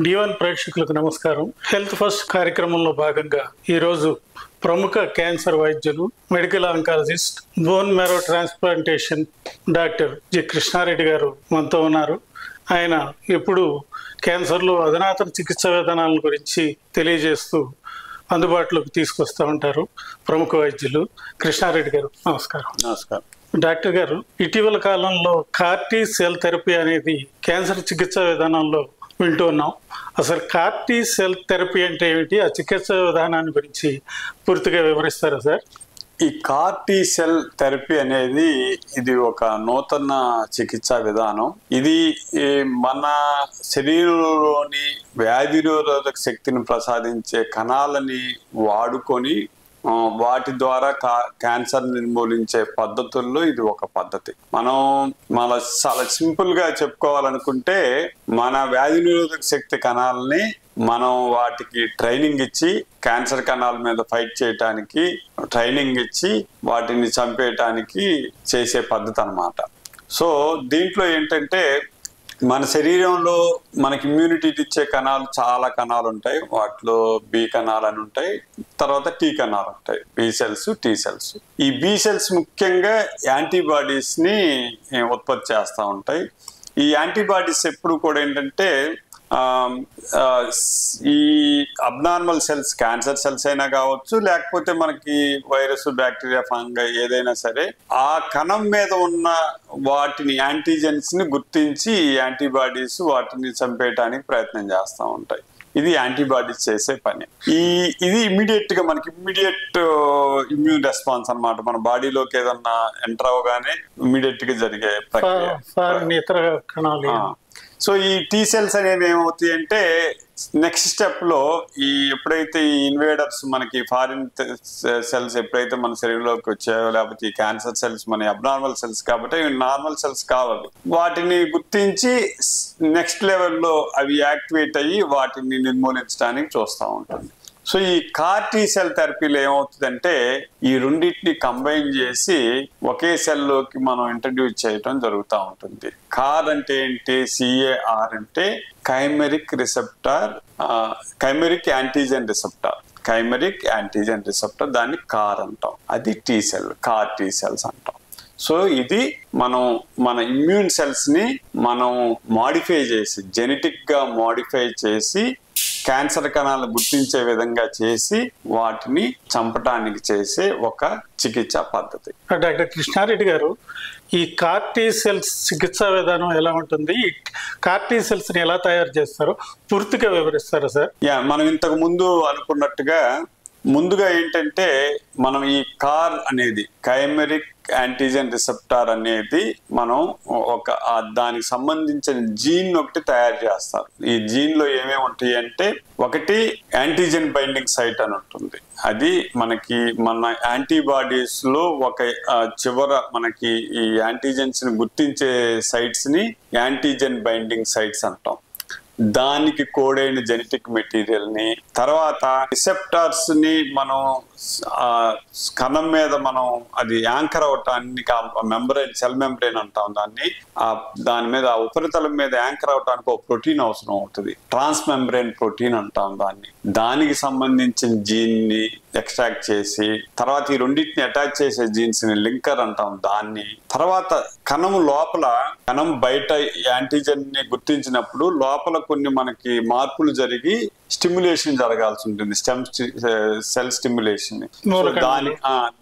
Divine ప్రేక్షకులకు నమస్కారం. Health first కార్యక్రమంలో భాగంగా ఈరోజు ప్రముఖ క్యాన్సర్ వైద్యులు, medical oncologist, bone marrow transplantation doctor G Krishna Reddy గారు మనతో ఉన్నారు. ఆయన ఎప్పుడు క్యాన్సర్లో అధునాతన చికిత్సా విధానాల గురించి తెలియజేస్తూ అందుబాటులోకి తీసుకొస్తూ ఉంటారు. ప్రముఖ వైద్యులు కృష్ణారెడ్డి గారు, నమస్కారం. నమస్కారం డాక్టర్ గారు. ఇటీవల కాలంలో కార్టీ సెల్ థెరపీ అనేది క్యాన్సర్ చికిత్సా విధానంలో వింటూ ఉన్నాం. అసలు కార్టీ సెల్ థెరపీ అంటే ఏమిటి, ఆ చికిత్సా విధానాన్ని గురించి పూర్తిగా వివరిస్తారా సార్? ఈ కార్టీ సెల్ థెరపీ అనేది ఇది ఒక నూతన చికిత్సా విధానం. ఇది మన శరీరంలోని వ్యాధి నిరోధక శక్తిని ప్రసాదించే కణాలని వాడుకొని వాటి ద్వారా క్యాన్సర్ నిర్మూలించే పద్ధతుల్లో ఇది ఒక పద్ధతి. మనం చాలా సింపుల్ గా చెప్పుకోవాలనుకుంటే, మన వ్యాధి నిరోధక శక్తి కణాలని మనం వాటికి ట్రైనింగ్ ఇచ్చి, క్యాన్సర్ కణాల మీద ఫైట్ చేయటానికి ట్రైనింగ్ ఇచ్చి వాటిని చంపేయటానికి చేసే పద్ధతి అన్నమాట. సో దీంట్లో ఏంటంటే, మన శరీరంలో మనకి ఇమ్యూనిటీ ఇచ్చే కణాలు చాలా కణాలు ఉంటాయి. వాటిలో బి కణాలు అని ఉంటాయి, తర్వాత టీ కణాలు ఉంటాయి, బి సెల్స్, టీ సెల్స్. ఈ బి సెల్స్ ముఖ్యంగా యాంటీబాడీస్ ని ఉత్పత్తి చేస్తూ ఉంటాయి. ఈ యాంటీబాడీస్ ఎప్పుడు కూడా ఏంటంటే, ఈ అబ్నార్మల్ సెల్స్, క్యాన్సర్ సెల్స్ అయినా కావచ్చు, లేకపోతే మనకి వైరస్, బ్యాక్టీరియా, ఫంగై ఏదైనా సరే, ఆ కణం మీద ఉన్న వాటిని యాంటీజెన్స్ ని గుర్తించి యాంటీబాడీస్ వాటిని చంపేయడానికి ప్రయత్నం చేస్తూ ఉంటాయి. ఇది యాంటీబాడీస్ చేసే పని. ఇది ఇమ్మీడియట్ గా మనకి ఇమ్మీడియట్ ఇమ్యూన్ రెస్పాన్స్ అన్నమాట. మన బాడీలోకి ఏదన్నా ఎంటర్ అవగానే ఇమ్మీడియట్ గా జరిగే ప్రక్రియ. సో ఈ టీ సెల్స్ అనేవి ఏమవుతాయి అంటే, నెక్స్ట్ స్టెప్ లో ఎప్పుడైతే ఈ ఇన్వేడర్స్, మనకి ఫారిన్ సెల్స్ ఎప్పుడైతే మన శరీరంలోకి వచ్చాయో, లేకపోతే ఈ క్యాన్సర్ సెల్స్ మన అబ్నార్మల్ సెల్స్ కాబట్టి నార్మల్ సెల్స్ కావాలి, వాటిని గుర్తించి నెక్స్ట్ లెవెల్లో అవి యాక్టివేట్ అయ్యి వాటిని నిర్మూలించడానికి చూస్తూ ఉంటుంది. సో ఈ కార్టీ సెల్ థెరపీలో ఏమవుతుందంటే, ఈ రెండింటిని కంబైన్ చేసి ఒకే సెల్లోకి మనం ఇంట్రడ్యూస్ చేయడం జరుగుతూ ఉంటుంది. కార్ అంటే ఏంటి, సిఏఆర్ అంటే chimeric receptor, chimeric antigen receptor, chimeric antigen receptor, దాన్ని కార్ అంటాం. అది T cell, CAR T cells అంటాం. సో ఇది మన ఇమ్యూన్ సెల్స్ ని మనం మాడిఫై చేసి, జెనెటిక్ గా మాడిఫై చేసి, క్యాన్సర్ కణాలను గుర్తించే విధంగా చేసి వాటిని చంపటానికి చేసే ఒక చికిత్సా పద్ధతి. డాక్టర్ కృష్ణారెడ్డి గారు, ఈ కార్టీ సెల్స్ చికిత్సా విధానం ఎలా ఉంటుంది, ఈ కార్టీ సెల్స్ ని ఎలా తయారు చేస్తారో పూర్తిగా వివరిస్తారా సార్? మనం ఇంతకు ముందు అనుకున్నట్టుగా, ముందుగా ఏంటంటే, మనం ఈ కార్ అనేది కైమెరిక్ యాంటీజెన్ రిసెప్టార్ అనేది మనం దానికి సంబంధించిన జీన్ ఒకటి తయారు చేస్తారు. ఈ జీన్ లో ఏమేమి ఉంటాయి అంటే, ఒకటి యాంటీజెన్ బైండింగ్ సైట్ అని ఉంటుంది. అది మన యాంటీబాడీస్ లో ఒక చివర మనకి ఈ యాంటీజెన్స్ ని గుర్తించే సైట్స్ ని యాంటీజెన్ బైండింగ్ సైట్స్ అంటాం. దానికి కోడైన జెనెటిక్ మెటీరియల్ ని, తర్వాత రిసెప్టార్స్ ని మనం కణం మీద అది యాంకర్ అవటానికి మెంబ్రెయిన్, సెల్ మెంబ్రెయిన్ అంటాం దాన్ని. దాని మీద ఉపరితలం మీద యాంకర్ అవటానికి ఒక ప్రోటీన్ అవసరం అవుతుంది, ట్రాన్స్ మెంబ్రెయిన్ ప్రోటీన్ అంటాం దాన్ని. దానికి సంబంధించిన జీన్ ని ఎక్స్ట్రాక్ట్ చేసి, తర్వాత ఈ రెండింటిని అటాచ్ చేసే జీన్స్ ని లింకర్ అంటాం దాన్ని. తర్వాత కణం బయట యాంటీజెన్ ని గుర్తించినప్పుడు లోపల కొన్ని మనకి మార్పులు జరిగి స్టిమ్యులేషన్ జరగాల్సి ఉంటుంది, సెల్ స్టిమ్యులేషన్.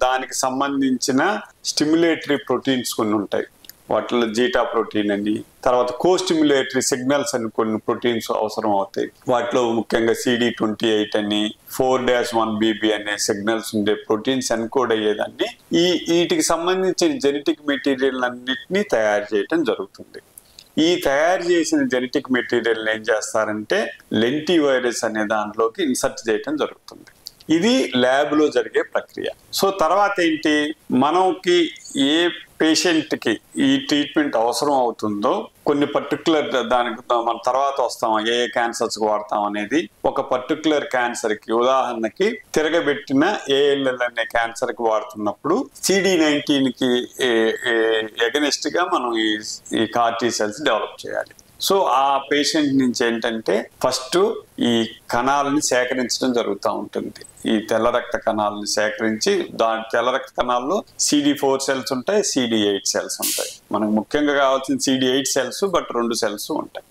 దానికి సంబంధించిన స్టిమ్యులేటరీ ప్రోటీన్స్ కొన్ని ఉంటాయి. వాటిలో జీటా ప్రోటీన్ అని, తర్వాత కోస్టిమ్యులేటరీ సిగ్నల్స్ అని కొన్ని ప్రోటీన్స్ అవసరం అవుతాయి. వాటిలో ముఖ్యంగా CD28 అని, 4-1BB అనే సిగ్నల్స్ ఉండే ప్రోటీన్స్ ఎన్కోడ్ అయ్యేదాన్ని. వీటికి సంబంధించిన జెనెటిక్ మెటీరియల్ అన్నిటినీ తయారు చేయడం జరుగుతుంది. ఈ తయారు చేసిన జెనెటిక్ మెటీరియల్ ఏం చేస్తారంటే, లెంటి వైరస్ అనే దాంట్లోకి ఇన్సర్ట్ చేయడం జరుగుతుంది. ఇది ల్యాబ్ లో జరిగే ప్రక్రియ. సో తర్వాత ఏంటి, మనకి ఏ పేషెంట్ కి ఈ ట్రీట్మెంట్ అవసరం అవుతుందో, కొన్ని పర్టికులర్ దానికి మన తర్వాత వస్తాం ఏ క్యాన్సర్స్ వాడతాం అనేది. ఒక పర్టికులర్ క్యాన్సర్ కి, ఉదాహరణకి తిరగబెట్టిన ALL అనే క్యాన్సర్ కి వాడుతున్నప్పుడు CD19 కి ఎగనెస్ట్ గా మనం ఈ కార్టీ సెల్స్ డెవలప్ చేయాలి. సో ఆ పేషెంట్ నుంచి ఏంటంటే ఫస్ట్ ఈ కణాలని సేకరించడం జరుగుతూ ఉంటుంది. ఈ తెల్ల రక్త కణాలను సేకరించి తెల్ల రక్త కణాల్లో CD4 సెల్స్ ఉంటాయి, CD8 సెల్స్ ఉంటాయి. మనకు ముఖ్యంగా కావాల్సిన CD8 సెల్స్, బట్ 2 సెల్స్ ఉంటాయి.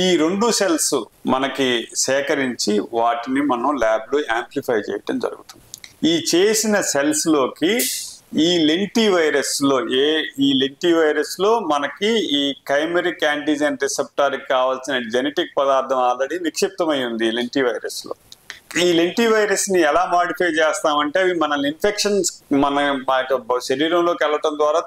ఈ 2 సెల్స్ మనకి సేకరించి వాటిని మనం ల్యాబ్లో యాంప్లిఫై చేయటం జరుగుతుంది. ఈ చేసిన సెల్స్ లోకి ఈ లెంటివైరస్ లో మనకి ఈ కైమెరిక్ యాంటీజెన్ రిసెప్టార్ కి కావాల్సిన జెనెటిక్ పదార్థం ఆల్రెడీ నిక్షిప్తమై ఉంది ఈ లెంటివైరస్ లో. ఈ లెంటివైరస్ ని ఎలా మాడిఫై చేస్తామంటే అవి మనల్ని ఇన్ఫెక్షన్స్ మన శరీరంలోకి వెళ్ళటం ద్వారా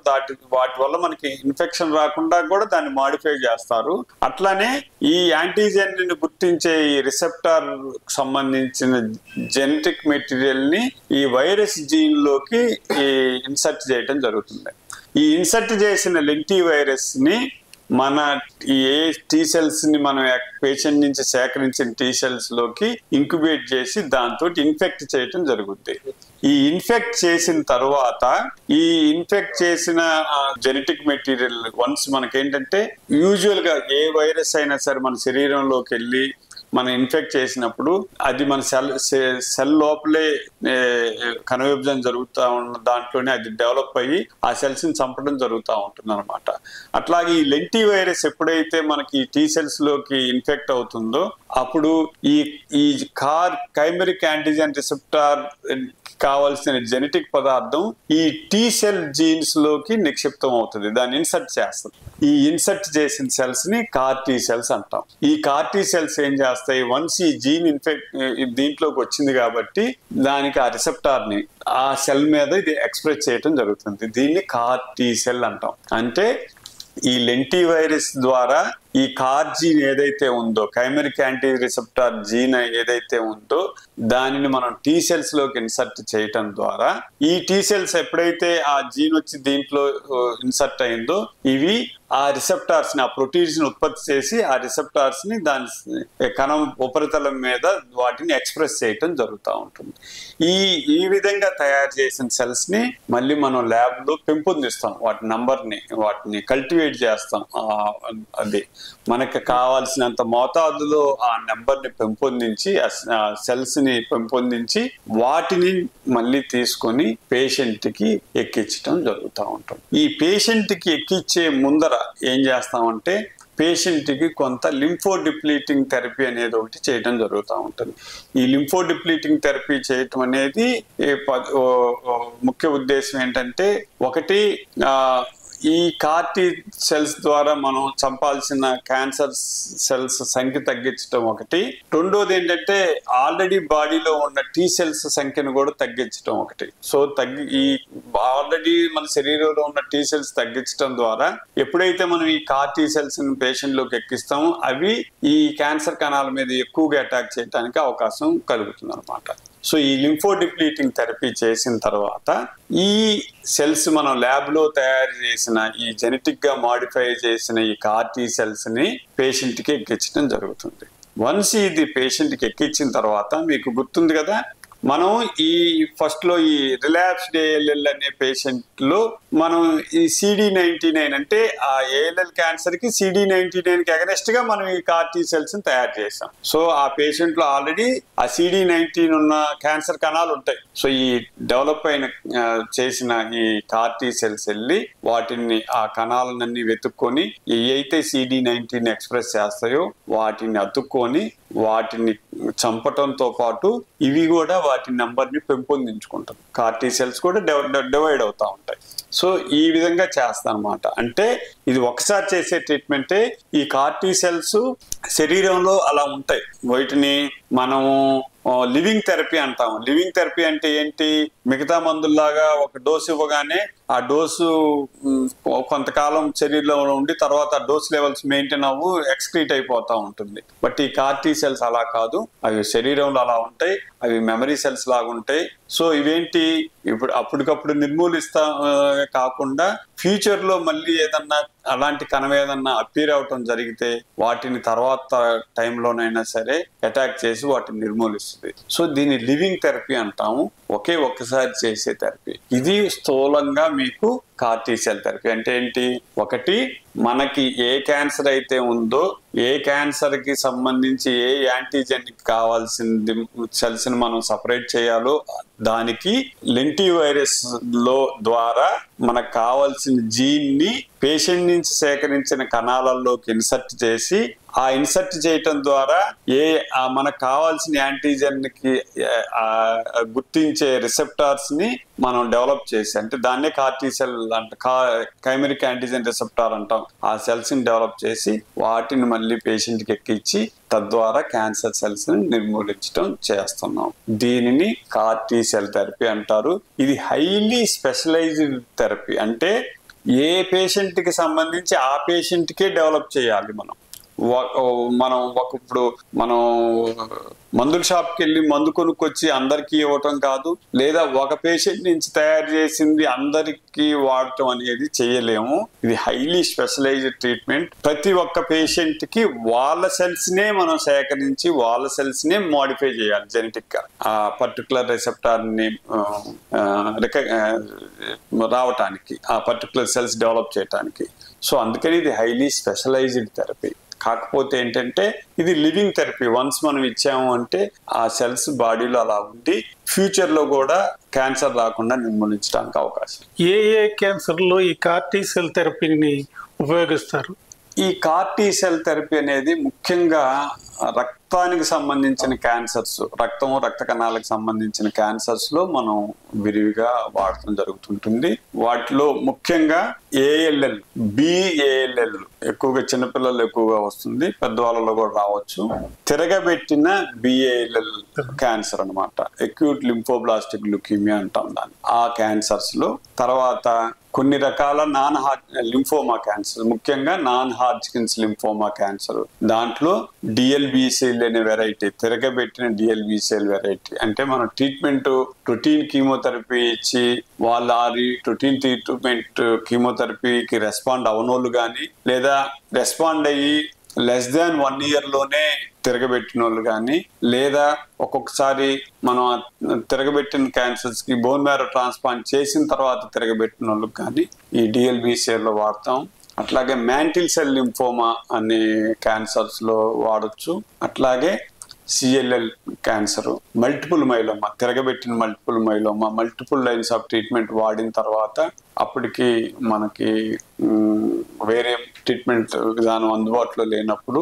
వాటి వల్ల మనకి ఇన్ఫెక్షన్ రాకుండా కూడా దాన్ని మాడిఫై చేస్తారు. అట్లానే ఈ యాంటీజెన్ ని గుర్తించే ఈ రిసెప్టార్ సంబంధించిన జెనెటిక్ మెటీరియల్ ని ఈ వైరస్ జీన్ లోకి ఇన్సర్ట్ చేయటం జరుగుతుంది. ఈ ఇన్సర్ట్ చేసిన లెంటివైరస్ ని మన ఏ టీ సెల్స్ ని మనం పేషెంట్ నుంచి సేకరించిన టీ సెల్స్ లోకి ఇంక్యుబేట్ చేసి దాంతో ఇన్ఫెక్ట్ చేయటం జరుగుద్ది. ఈ ఇన్ఫెక్ట్ చేసిన తర్వాత ఈ ఇన్ఫెక్ట్ చేసిన జెనెటిక్ మెటీరియల్ వన్స్ మనకేంటంటే యూజువల్ గా ఏ వైరస్ అయినా సరే మన శరీరంలోకి వెళ్ళి మనం ఇన్ఫెక్ట్ చేసినప్పుడు అది మన సెల్ లోపలే కణ విభజన జరుగుతూ ఉన్న దాంట్లోనే అది డెవలప్ అయ్యి ఆ సెల్స్ ని చంపడం జరుగుతూ ఉంటుంది అనమాట. అట్లాగే ఈ లెంటి వైరస్ ఎప్పుడైతే మనకి టీ సెల్స్ లోకి ఇన్ఫెక్ట్ అవుతుందో అప్పుడు ఈ కైమెరిక్ యాంటీజెన్ రిసెప్టార్ కావాల్సిన జెనెటిక్ పదార్థం ఈ టీ సెల్ జీన్స్ లోకి నిక్షిప్తం అవుతుంది, దాన్ని ఇన్సర్ట్ చేస్తుంది. ఈ ఇన్సర్ట్ చేసిన సెల్స్ ని కార్ టీ సెల్స్ అంటాం. ఈ కార్ టీ సెల్స్ ఏం చేస్తాయి, వన్స్ ఈ జీన్ దీంట్లోకి వచ్చింది కాబట్టి దానికి ఆ రిసెప్టార్ ని ఆ సెల్ మీద ఇది ఎక్స్ప్రెస్ చేయడం జరుగుతుంది. దీన్ని కార్ టీ సెల్ అంటాం. అంటే ఈ లెంటి వైరస్ ద్వారా ఈ కార్ జీన్ ఏదైతే ఉందో, కైమెరిక్ యాంటీ రిసెప్టార్ జీన్ ఏదైతే ఉందో దానిని మనం టీ సెల్స్ లోకి ఇన్సర్ట్ చేయటం ద్వారా ఈ టీ సెల్స్ ఎప్పుడైతే ఆ జీన్ వచ్చి దీంట్లో ఇన్సర్ట్ అయిందో ఇవి ఆ రిసెప్టార్స్ ని, ఆ ప్రోటీన్స్ ని ఉత్పత్తి చేసి ఆ రిసెప్టార్స్ ని దాని కణం ఉపరితలం మీద వాటిని ఎక్స్ప్రెస్ చేయటం జరుగుతూ ఉంటుంది. ఈ విధంగా తయారు చేసిన సెల్స్ ని మళ్ళీ మనం ల్యాబ్ లో పెంపొందిస్తాం, వాటి నంబర్ ని వాటిని కల్టివేట్ చేస్తాం. అది మనకు కావాల్సినంత మోతాదులో ఆ నెంబర్ ని పెంపొందించి సెల్స్ ని పెంపొందించి వాటిని మళ్ళీ తీసుకొని పేషెంట్ కి ఎక్కించడం జరుగుతూ ఉంటుంది. ఈ పేషెంట్ కి ఎక్కించే ముందర ఏం చేస్తామంటే పేషెంట్ కి కొంత లింఫోడిప్లీటింగ్ థెరపీ అనేది ఒకటి చేయడం జరుగుతూ ఉంటుంది. ఈ లింఫోడిప్లీటింగ్ థెరపీ చేయటం అనేది ముఖ్య ఉద్దేశం ఏంటంటే, ఒకటి ఈ కార్టీ సెల్స్ ద్వారా మనం చంపాల్సిన క్యాన్సర్ సెల్స్ సంఖ్య తగ్గించడం ఒకటి, రెండోది ఏంటంటే ఆల్రెడీ బాడీలో ఉన్న టీ సెల్స్ సంఖ్యను కూడా తగ్గించడం ఒకటి. సో ఈ ఆల్రెడీ మన శరీరంలో ఉన్న టీ సెల్స్ తగ్గించడం ద్వారా ఎప్పుడైతే మనం ఈ కార్టీ సెల్స్ పేషెంట్ లోకి ఎక్కిస్తామో అవి ఈ క్యాన్సర్ కణాల మీద ఎక్కువగా అటాక్ చేయడానికి అవకాశం కలుగుతుంది అనమాట. సో ఈ లింఫోడిప్లీటింగ్ థెరపీ చేసిన తర్వాత ఈ సెల్స్ మనం ల్యాబ్ లో తయారు చేసిన ఈ జెనెటిక్ గా మాడిఫై చేసిన ఈ కార్ టీ సెల్స్ ని పేషెంట్ కి ఎక్కించడం జరుగుతుంది. వన్స్ ఇది పేషెంట్ కి ఎక్కించిన తర్వాత మీకు గుర్తుంది కదా, మనం ఈ ఫస్ట్ లో ఈ రిలాప్స్డ్ ALL అనే పేషెంట్ లో మనం ఈ CD99 అంటే ఆ ALL క్యాన్సర్ కి CD99 కి అగనెస్ట్ గా మనం ఈ కార్ టీ సెల్స్ ని తయారు చేసాం. సో ఆ పేషెంట్ లో ఆల్రెడీ ఆ CD19 ఉన్న క్యాన్సర్ కణాలు ఉంటాయి. సో ఈ డెవలప్ అయిన చేసిన ఈ కార్ టీ సెల్స్ వెళ్ళి వాటిని ఆ కణాలన్నీ వెతుక్కొని ఏవైతే CD19 ఎక్స్ప్రెస్ చేస్తాయో వాటిని అతుక్కొని వాటిని చంపటంతో పాటు ఇవి కూడా వాటి నంబర్ ని పెంపొందించుకుంటాం. కార్ టీ సెల్స్ కూడా డివైడ్ అవుతా ఉంటాయి. సో ఈ విధంగా చేస్తాం అనమాట. అంటే ఇది ఒకసారి చేసే ట్రీట్మెంటే. ఈ కార్ టీ సెల్స్ శరీరంలో అలా ఉంటాయి, వీటిని మనము లివింగ్ థెరపీ అంటాం. లివింగ్ థెరపీ అంటే ఏంటి, మిగతా మందుల్లాగా ఒక డోసు ఇవ్వగానే ఆ డోసు కొంతకాలం శరీరంలో ఉండి తర్వాత ఆ డోస్ లెవెల్స్ మెయింటైన్ అవ్వు ఎక్స్క్రీట్ అయిపోతా ఉంటుంది. బట్ ఈ కార్ టీ సెల్స్ అలా కాదు, అవి శరీరంలో అలా ఉంటాయి, అవి మెమరీ సెల్స్ లాగా ఉంటాయి. సో ఇవేంటి, ఇప్పుడు అప్పటికప్పుడు నిర్మూలిస్తా కాకుండా ఫ్యూచర్ లో మళ్ళీ ఏదన్నా అలాంటి కణం ఏదన్నా అప్పీర్ అవటం జరిగితే వాటిని తర్వాత టైంలోనైనా సరే అటాక్ చేసి వాటిని నిర్మూలిస్తుంది. సో దీన్ని లివింగ్ థెరపీ అంటాము. ఒక్కసారి చేసే థెరపీ. ఇది స్థూలంగా మీకు CAR T-సెల్ థెరపీ అంటే ఏంటి? ఒకటి, మనకి ఏ క్యాన్సర్ అయితే ఉందో ఏ క్యాన్సర్ కి సంబంధించి ఏ యాంటీజెన్ కావాల్సింది సెల్స్ ని మనం సపరేట్ చేయాలో దానికి లెంటి వైరస్ లో ద్వారా మనకు కావాల్సిన జీన్ ని పేషెంట్ నుంచి సేకరించిన కణాలలోకి ఇన్సర్ట్ చేసి ఆ ఇన్సర్ట్ చేయటం ద్వారా మనకు కావాల్సిన యాంటీజెన్ కి గుర్తించే రిసెప్టార్స్ ని మనం డెవలప్ చేసి, అంటే దాన్నే CAR T-సెల్ అంటే కైమెరిక్ యాంటీజెన్ రిసెప్టార్ అంటాం. ఆ సెల్స్ ని డెవలప్ చేసి వాటిని మళ్ళీ పేషెంట్ కి ఎక్కించి తద్వారా క్యాన్సర్ సెల్స్ ని నిర్మూలించడం చేస్తున్నాం. దీనిని CAR T-సెల్ థెరపీ అంటారు. ఇది హైలీ స్పెషలైజ్డ్ థెరపీ. అంటే ఏ పేషెంట్ కి సంబంధించి ఆ పేషెంట్ కే డెవలప్ చేయాలి. ఇప్పుడు మనం మందుల షాప్కి వెళ్ళి మందు కొనుక్కొచ్చి అందరికీ ఇవ్వటం కాదు, లేదా ఒక పేషెంట్ నుంచి తయారు చేసింది అందరికీ వాడటం అనేది చేయలేము. ఇది హైలీ స్పెషలైజ్డ్ ట్రీట్మెంట్. ప్రతి ఒక్క పేషెంట్ కి వాళ్ళ సెల్స్ నే మనం సేకరించి వాళ్ళ సెల్స్ నే మోడిఫై చేయాలి జెనెటిక్ గా ఆ పర్టికులర్ రిసెప్టార్ ని రావటానికి, ఆ పర్టికులర్ సెల్స్ డెవలప్ చేయడానికి. సో అందుకని ఇది హైలీ స్పెషలైజ్డ్ థెరపీ. కాకపోతే ఏంటంటే ఇది లివింగ్ థెరపీ. వన్స్ మనం ఇచ్చాము అంటే ఆ సెల్స్ బాడీలో అలా ఉండి ఫ్యూచర్ లో కూడా క్యాన్సర్ రాకుండా నిర్మూలించడానికి అవకాశం. ఏ క్యాన్సర్ లో ఈ CAR T-సెల్ థెరపీని ఉపయోగిస్తారు? ఈ CAR T-సెల్ థెరపీ అనేది ముఖ్యంగా రక్తానికి సంబంధించిన క్యాన్సర్స్, రక్త కణాలకు సంబంధించిన క్యాన్సర్స్ లో మనం విరివిగా వాడటం జరుగుతుంటుంది. వాటిలో ముఖ్యంగా ALL, BALL ఎక్కువగా చిన్నపిల్లలు ఎక్కువగా వస్తుంది, పెద్దవాళ్ళలో కూడా రావచ్చు. తిరగబెట్టిన BALL క్యాన్సర్ అన్నమాట, అక్యూట్ లింఫోబ్లాస్టిక్ లుకీమియా అంటాం దాన్ని. ఆ క్యాన్సర్స్ లో తర్వాత కొన్ని రకాల లింఫోమా క్యాన్సర్, ముఖ్యంగా నాన్ హాడ్జికిన్స్ లింఫోమా క్యాన్సర్. దాంట్లో DLBCL అనే వెరైటీ, తిరగబెట్టిన DLBCL వెరైటీ. అంటే మనం ట్రీట్మెంట్ రొటీన్ కీమోథెరపీ ఇచ్చి వాళ్ళ రొటీన్ ట్రీట్మెంట్ కీమోథెరపీకి రెస్పాండ్ అవనోళ్ళు కానీ, లేదా రెస్పాండ్ అయ్యి లెస్ దాన్ 1 year లోనే తిరగబెట్టిన వాళ్ళు కానీ, లేదా ఒక్కొక్కసారి మనం తిరగబెట్టిన క్యాన్సర్స్ కి బోన్ మ్యారో ట్రాన్స్ప్లాంట్ చేసిన తర్వాత తిరగబెట్టిన వాళ్ళకి కానీ ఈ DLBCL లో వాడతాం. అట్లాగే మ్యాంటిల్ సెల్ లింఫోమా అనే క్యాన్సర్స్ లో వాడచ్చు. అట్లాగే CLL క్యాన్సర్, మల్టిపుల్ మైలోమా, తిరగబెట్టిన multiple myeloma, multiple lines of treatment వాడిన తర్వాత అప్పటికి మనకి వేరే ట్రీట్మెంట్ విధానం అందుబాటులో లేనప్పుడు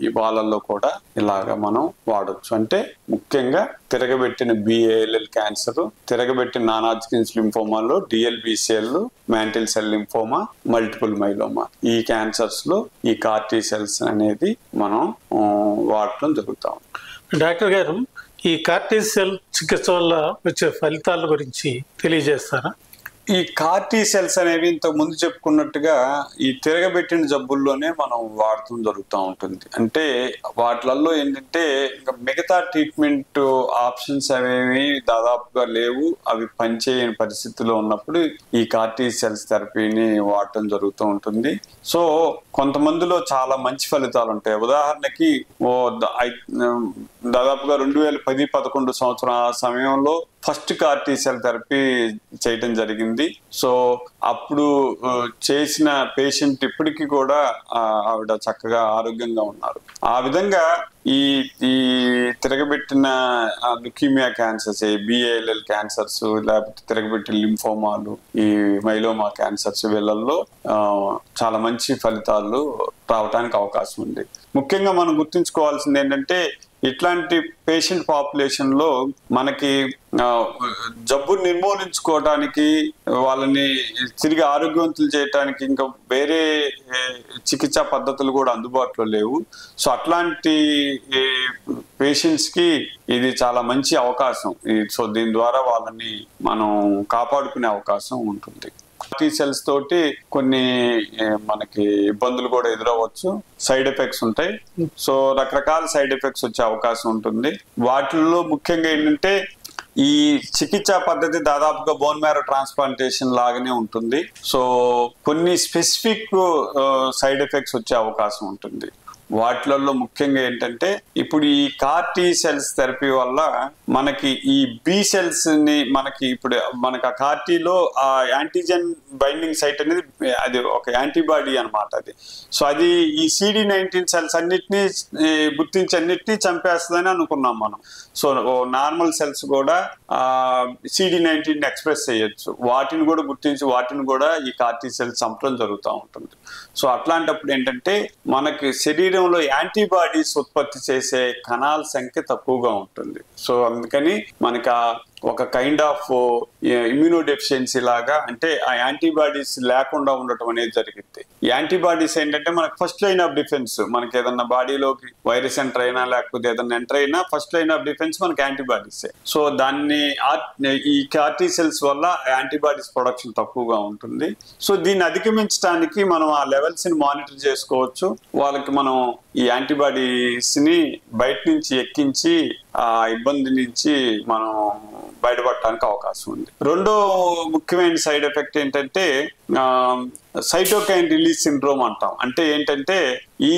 ఈ వాళ్ళల్లో కూడా ఇలాగా మనం వాడచ్చు. అంటే ముఖ్యంగా తిరగబెట్టిన BALL క్యాన్సర్, తిరగబెట్టిన నాన్ హాడ్జికిన్స్ లింఫోమాలో DLBCL, mantle cell lymphoma, multiple myeloma, ఈ క్యాన్సర్స్ లో ఈ CAR T-సెల్స్ అనేది మనం వాడటం జరుగుతాం. డాక్టర్ గారు, ఈ CAR T-సెల్ చికిత్స వల్ల వచ్చే ఫలితాల గురించి తెలియజేస్తారా? ఈ CAR T-సెల్స్ అనేవి ఇంతకు ముందు చెప్పుకున్నట్టుగా ఈ తిరగబెట్టిన జబ్బుల్లోనే మనం వాడటం జరుగుతూ ఉంటుంది. అంటే వాటిలలో ఏంటంటే ఇంకా మిగతా ట్రీట్మెంట్ ఆప్షన్స్ అవేమి దాదాపుగా లేవు, అవి పనిచేయని పరిస్థితిలో ఉన్నప్పుడు ఈ CAR T-సెల్స్ థెరపీని వాడటం జరుగుతూ ఉంటుంది. సో కొంతమందిలో చాలా మంచి ఫలితాలు ఉంటాయి. ఉదాహరణకి దాదాపుగా 2010-11 సంవత్సరం ఆ సమయంలో ఫస్ట్ CAR T-సెల్ థెరపీ చేయడం జరిగింది. సో అప్పుడు చేసిన పేషెంట్ ఇప్పటికీ కూడా ఆవిడ చక్కగా ఆరోగ్యంగా ఉన్నారు. ఆ విధంగా ఈ తిరగబెట్టిన లుకీమియా క్యాన్సర్స్, BALL క్యాన్సర్స్, లేకపోతే తిరగబెట్టిన లింఫోమాలు, ఈ మైలోమా క్యాన్సర్స్, వీళ్ళల్లో చాలా మంచి ఫలితాలు రావడానికి అవకాశం ఉంది. ముఖ్యంగా మనం గుర్తుంచుకోవాల్సింది ఏంటంటే ఇట్లాంటి పేషెంట్ పాపులేషన్ లో మనకి జబ్బు నిర్మూలించుకోవడానికి, వాళ్ళని తిరిగి ఆరోగ్యవంతులు చేయడానికి ఇంకా వేరే చికిత్సా పద్ధతులు కూడా అందుబాటులో లేవు. సో అట్లాంటి పేషెంట్స్ కి ఇది చాలా మంచి అవకాశం. సో దీని ద్వారా వాళ్ళని మనం కాపాడుకునే అవకాశం ఉంటుంది. T-సెల్స్ తోటి కొన్ని మనకి ఇబ్బందులు కూడా ఎదురవచ్చు, సైడ్ ఎఫెక్ట్స్ ఉంటాయి. సో రకరకాల సైడ్ ఎఫెక్ట్స్ వచ్చే అవకాశం ఉంటుంది. వాటిల్లో ముఖ్యంగా ఏంటంటే ఈ చికిత్సా పద్ధతి దాదాపుగా బోన్ మ్యారో ట్రాన్స్ప్లాంటేషన్ లాగానే ఉంటుంది. సో కొన్ని స్పెసిఫిక్ సైడ్ ఎఫెక్ట్స్ వచ్చే అవకాశం ఉంటుంది. వాటిలలో ముఖ్యంగా ఏంటంటే ఇప్పుడు ఈ కార్ టీ సెల్స్ థెరపీ వల్ల మనకి ఈ బి సెల్స్ ని మనకి ఆ కార్ టీలో ఆ యాంటీజెన్ బైండింగ్ సైట్ అనేది అది ఒక యాంటీబాడీ అనమాట అది. సో అది ఈ CD19 సెల్స్ అన్నిటినీ గుర్తించి అన్నిటినీ చంపేస్తుందని అనుకున్నాం మనం. సో నార్మల్ సెల్స్ కూడా CD19 ఎక్స్ప్రెస్ చేయొచ్చు, వాటిని కూడా గుర్తించి వాటిని కూడా ఈ కార్ టీ సెల్స్ చంపడం జరుగుతూ ఉంటుంది. సో అట్లాంటప్పుడు ఏంటంటే మనకి శరీరంలో యాంటీబాడీస్ ఉత్పత్తి చేసే కణాల సంఖ్య తక్కువగా ఉంటుంది. సో అందుకని మనకి ఒక కైండ్ ఆఫ్ ఇమ్యూనో డెఫిషియన్సీ లాగా, అంటే ఆ యాంటీబాడీస్ లేకుండా ఉండటం అనేది జరిగింది. ఈ యాంటీబాడీస్ ఏంటంటే మనకి ఫస్ట్ లైన్ ఆఫ్ డిఫెన్స్, మనకి ఏదన్నా బాడీలోకి వైరస్ ఎంటర్ అయినా లేకపోతే ఏదన్నా ఎంటర్ అయినా ఫస్ట్ లైన్ ఆఫ్ డిఫెన్స్ మనకి యాంటీబాడీసే. సో దాన్ని ఈ కార్టీ సెల్స్ వల్ల యాంటీబాడీస్ ప్రొడక్షన్ తక్కువగా ఉంటుంది. సో దీన్ని అధిగమించడానికి మనం ఆ లెవెల్స్ ని మానిటర్ చేసుకోవచ్చు. వాళ్ళకి మనం ఈ యాంటీబాడీస్ ని బయట నుంచి ఎక్కించి ఆ ఇబ్బంది నుంచి మనం బయటపడటానికి అవకాశం ఉంది. రెండో ముఖ్యమైన సైడ్ ఎఫెక్ట్ ఏంటంటే సైటోకైన్ రిలీజ్ సిండ్రోమ్ అంటాం. అంటే ఏంటంటే ఈ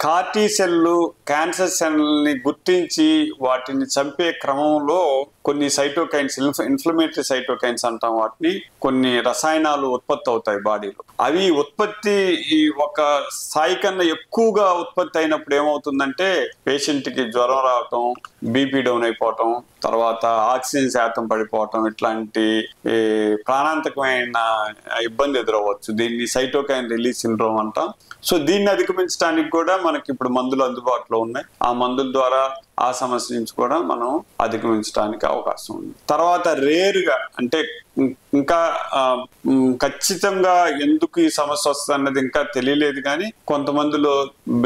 కార్టీ సెల్లు క్యాన్సర్ సెల్ని గుర్తించి వాటిని చంపే క్రమంలో కొన్ని సైటోకైన్స్, ఇన్ఫ్లమేటరీ సైటోకైన్స్ అంటాం వాటిని, కొన్ని రసాయనాలు ఉత్పత్తి అవుతాయి బాడీలో. అవి ఉత్పత్తి ఒక స్థాయి కన్నా ఎక్కువగా ఉత్పత్తి అయినప్పుడు ఏమవుతుందంటే పేషెంట్కి జ్వరం రావటం, బీపీ డౌన్ అయిపోవటం, తర్వాత ఆక్సిజన్ శాతం పడిపోవటం, ఇట్లాంటి ప్రాణాంతకమైన ఇబ్బంది ఎదురవ్వచ్చు. దీన్ని సైటోకైన్ రిలీజ్ సిండ్రోమ్ అంటాం. సో దీన్ని అధిగమించడానికి కూడా మనకి ఇప్పుడు మందులు అందుబాటులో ఉన్నాయి. ఆ మందుల ద్వారా ఆ సమస్య నుంచి కూడా మనం అధిగమించడానికి అవకాశం ఉంది. తర్వాత రేరుగా, అంటే ఇంకా ఖచ్చితంగా ఎందుకు ఈ సమస్య వస్తుంది అన్నది ఇంకా తెలియలేదు, కానీ కొంతమందిలో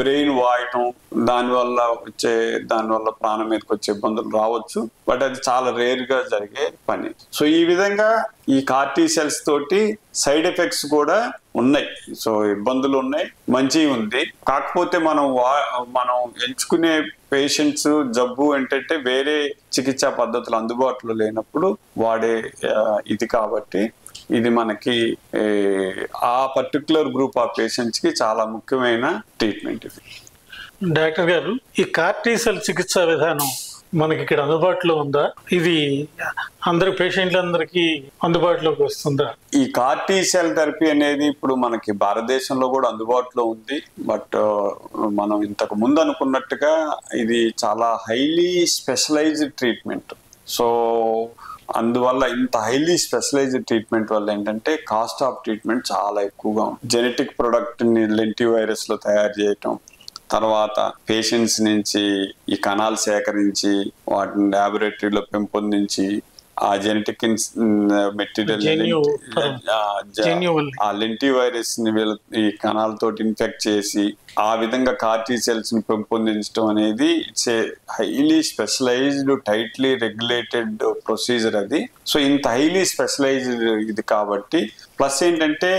బ్రెయిన్ వాయటం, దానివల్ల ప్రాణం మీదకి వచ్చే ఇబ్బందులు రావచ్చు. బట్ అది చాలా రేరుగా జరిగే పని. సో ఈ విధంగా ఈ కార్టీ సెల్స్ తోటి సైడ్ ఎఫెక్ట్స్ కూడా ఉన్నాయి. సో ఇబ్బందులు ఉన్నాయి, మంచివి ఉంది. కాకపోతే మనం ఎంచుకునే పేషెంట్స్ జబ్బు ఏంటంటే వేరే చికిత్సా పద్ధతులు అందుబాటులో లేనప్పుడు వాడే ఇది కాబట్టి ఇది మనకి ఆ పర్టికులర్ గ్రూప్ ఆఫ్ పేషెంట్స్ కి చాలా ముఖ్యమైన ట్రీట్మెంట్ ఇది. డాక్టర్ గారు, ఈ కార్టీ సెల్ చికిత్సా విధానం మనకి ఇక్కడ అందుబాటులో ఉందా? ఇది అందరి పేషెంట్లందరికీ అందుబాటులోకి వస్తుందా? ఈ కార్టీ సెల్ థెరపీ అనేది ఇప్పుడు మనకి భారతదేశంలో కూడా అందుబాటులో ఉంది. బట్ మనం ఇంతకు ముందు అనుకున్నట్టుగా ఇది చాలా హైలీ స్పెషలైజ్డ్ ట్రీట్మెంట్. సో అందువల్ల ఇంత హైలీ స్పెషలైజ్డ్ ట్రీట్మెంట్ వల్ల ఏంటంటే కాస్ట్ ఆఫ్ ట్రీట్మెంట్ చాలా ఎక్కువగా ఉంది. జెనెటిక్ ప్రొడక్ట్ ని లెంటివైరస్ లో తయారు చేయటం, తర్వాత పేషెంట్స్ నుంచి ఈ కణాలు సేకరించి వాటిని ల్యాబొరేటరీలో పెంపొందించి ఆ జెనెటిక్ మెటీరియల్ ఆ లెంటివైరస్ ని ఈ కణాలతో ఇన్ఫెక్ట్ చేసి ఆ విధంగా కార్టీ సెల్స్ ని పెంపొందించడం అనేది it's a highly specialized, tightly regulated procedure అది. సో ఇంత హైలీ స్పెషలైజ్డ్ ఇది కాబట్టి ప్లస్ ఏంటంటే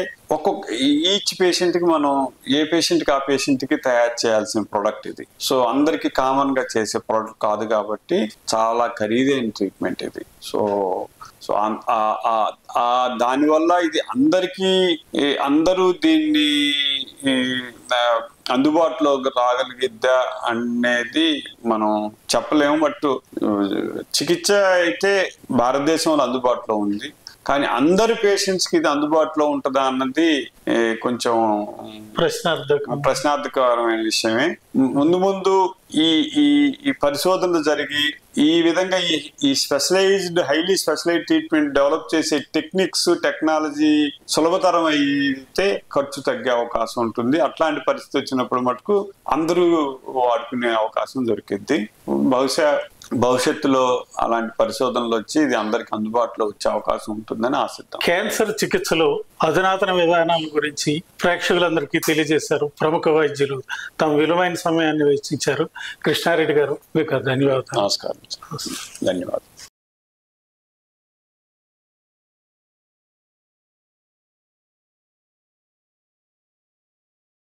ఈచ్ పేషెంట్ కి మనం ఏ పేషెంట్ కి ఆ పేషెంట్ కి తయారు చేయాల్సిన ప్రొడక్ట్ ఇది. సో అందరికి కామన్ గా చేసే ప్రొడక్ట్ కాదు కాబట్టి చాలా ఖరీదైన ట్రీట్మెంట్ ఇది. సో దానివల్ల ఇది అందరూ దీన్ని అందుబాటులోకి రాగలిగిద్దా అనేది మనం చెప్పలేము. బట్ చికిత్స అయితే భారతదేశంలో అందుబాటులో ఉంది, కానీ అందరి పేషెంట్స్ కి ఇది అందుబాటులో ఉంటుందా అన్నది కొంచెం ప్రశ్నార్థకరమైన విషయమే. ముందు ఈ పరిశోధనలు జరిగి ఈ విధంగా ఈ specialized, highly specialized treatment develop చేసే టెక్నాలజీ సులభతరం అయితే ఖర్చు తగ్గే అవకాశం ఉంటుంది. అట్లాంటి పరిస్థితి వచ్చినప్పుడు మటుకు అందరూ వాడుకునే అవకాశం దొరికిద్ది. భవిష్యత్తులో అలాంటి పరిశోధనలు వచ్చి ఇది అందరికి అందుబాటులో వచ్చే అవకాశం ఉంటుందని ఆశిద్దాం. క్యాన్సర్ చికిత్సలో అధునాతన విధానాల గురించి ప్రేక్షకులందరికీ తెలియజేశారు. ప్రముఖ వైద్యులు తమ విలువైన సమయాన్ని వెచ్చించారు. కృష్ణారెడ్డి గారు, మీకు ధన్యవాదాలు. నమస్కారం. ధన్యవాదాలు.